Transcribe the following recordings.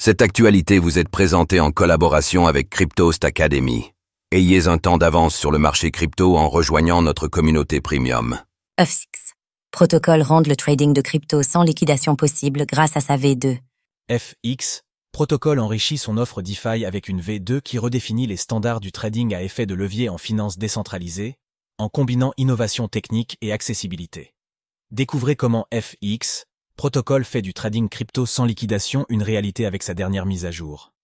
Cette actualité vous est présentée en collaboration avec Cryptost Academy. Ayez un temps d'avance sur le marché crypto en rejoignant notre communauté premium. FX. Protocol rend le trading de crypto sans liquidation possible grâce à sa V2. FX. Protocol enrichit son offre DeFi avec une V2 qui redéfinit les standards du trading à effet de levier en finance décentralisée, en combinant innovation technique et accessibilité. Découvrez comment FX. Protocol fait du trading crypto sans liquidation une réalité avec sa dernière mise à jour.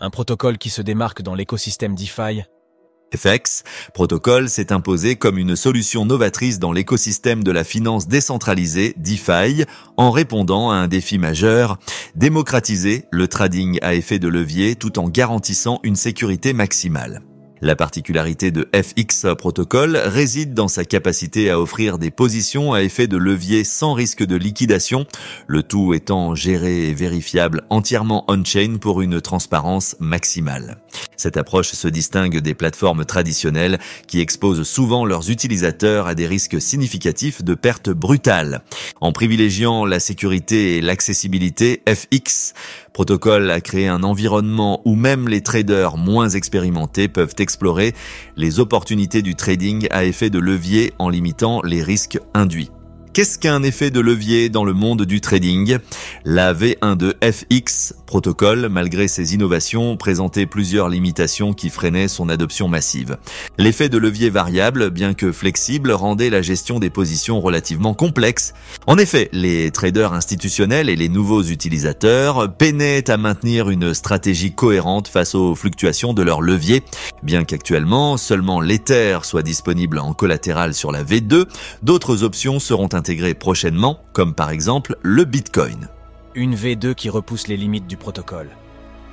Un protocole qui se démarque dans l'écosystème DeFi. FX Protocol s'est imposé comme une solution novatrice dans l'écosystème de la finance décentralisée DeFi en répondant à un défi majeur, démocratiser le trading à effet de levier tout en garantissant une sécurité maximale. La particularité de FX Protocol réside dans sa capacité à offrir des positions à effet de levier sans risque de liquidation, le tout étant géré et vérifiable entièrement on-chain pour une transparence maximale. Cette approche se distingue des plateformes traditionnelles qui exposent souvent leurs utilisateurs à des risques significatifs de pertes brutales. En privilégiant la sécurité et l'accessibilité, FX Protocol a créé un environnement où même les traders moins expérimentés peuvent explorer les opportunités du trading à effet de levier en limitant les risques induits. Qu'est-ce qu'un effet de levier dans le monde du trading? La V1 de FX Protocol, malgré ses innovations, présentait plusieurs limitations qui freinaient son adoption massive. L'effet de levier variable, bien que flexible, rendait la gestion des positions relativement complexe. En effet, les traders institutionnels et les nouveaux utilisateurs peinaient à maintenir une stratégie cohérente face aux fluctuations de leur levier. Bien qu'actuellement, seulement l'Ether soit disponible en collatéral sur la V2, d'autres options seront intégrées prochainement, comme par exemple le Bitcoin. Une V2 qui repousse les limites du protocole.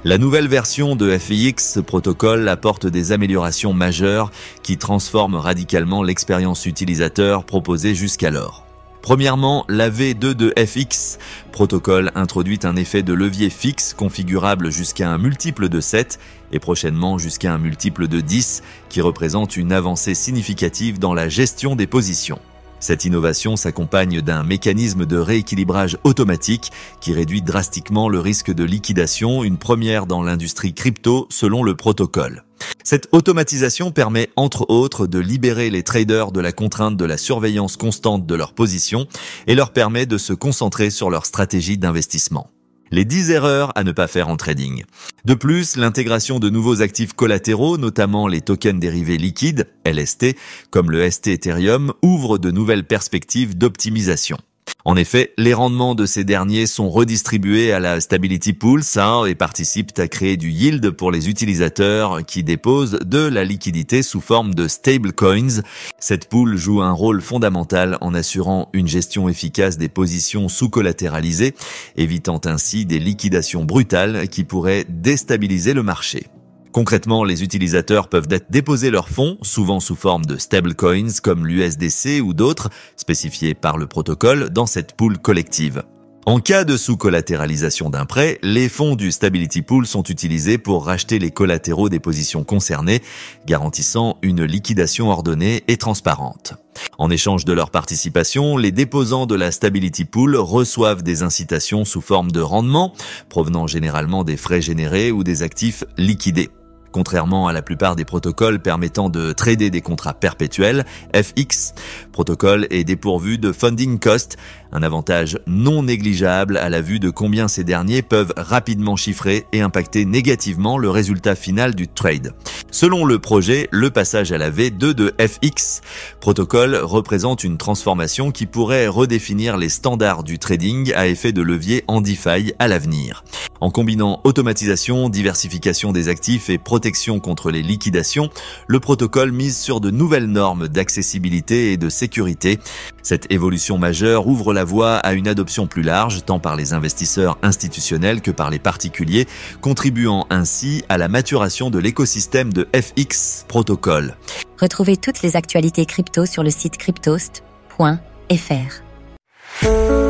La nouvelle version de FX Protocol apporte des améliorations majeures qui transforment radicalement l'expérience utilisateur proposée jusqu'alors. Premièrement, la V2 de FX Protocol introduit un effet de levier fixe configurable jusqu'à un multiple de 7 et prochainement jusqu'à un multiple de 10 qui représente une avancée significative dans la gestion des positions. Cette innovation s'accompagne d'un mécanisme de rééquilibrage automatique qui réduit drastiquement le risque de liquidation, une première dans l'industrie crypto selon le protocole. Cette automatisation permet entre autres de libérer les traders de la contrainte de la surveillance constante de leurs positions et leur permet de se concentrer sur leur stratégie d'investissement. Les 10 erreurs à ne pas faire en trading. De plus, l'intégration de nouveaux actifs collatéraux, notamment les tokens dérivés liquides, LST, comme le ST Ethereum, ouvre de nouvelles perspectives d'optimisation. En effet, les rendements de ces derniers sont redistribués à la Stability Pool, et participent à créer du yield pour les utilisateurs qui déposent de la liquidité sous forme de stablecoins. Cette pool joue un rôle fondamental en assurant une gestion efficace des positions sous-collatéralisées, évitant ainsi des liquidations brutales qui pourraient déstabiliser le marché. Concrètement, les utilisateurs peuvent déposer leurs fonds, souvent sous forme de stablecoins comme l'USDC ou d'autres, spécifiés par le protocole dans cette pool collective. En cas de sous-collatéralisation d'un prêt, les fonds du Stability Pool sont utilisés pour racheter les collatéraux des positions concernées, garantissant une liquidation ordonnée et transparente. En échange de leur participation, les déposants de la Stability Pool reçoivent des incitations sous forme de rendement, provenant généralement des frais générés ou des actifs liquidés. Contrairement à la plupart des protocoles permettant de trader des contrats perpétuels, FX Protocol est dépourvu de funding cost, un avantage non négligeable à la vue de combien ces derniers peuvent rapidement chiffrer et impacter négativement le résultat final du trade. Selon le projet, le passage à la V2 de FX Protocol représente une transformation qui pourrait redéfinir les standards du trading à effet de levier en DeFi à l'avenir. En combinant automatisation, diversification des actifs et protection contre les liquidations, le protocole mise sur de nouvelles normes d'accessibilité et de sécurité. Cette évolution majeure ouvre la voie à une adoption plus large, tant par les investisseurs institutionnels que par les particuliers, contribuant ainsi à la maturation de l'écosystème de FX Protocol. Retrouvez toutes les actualités crypto sur le site cryptost.fr.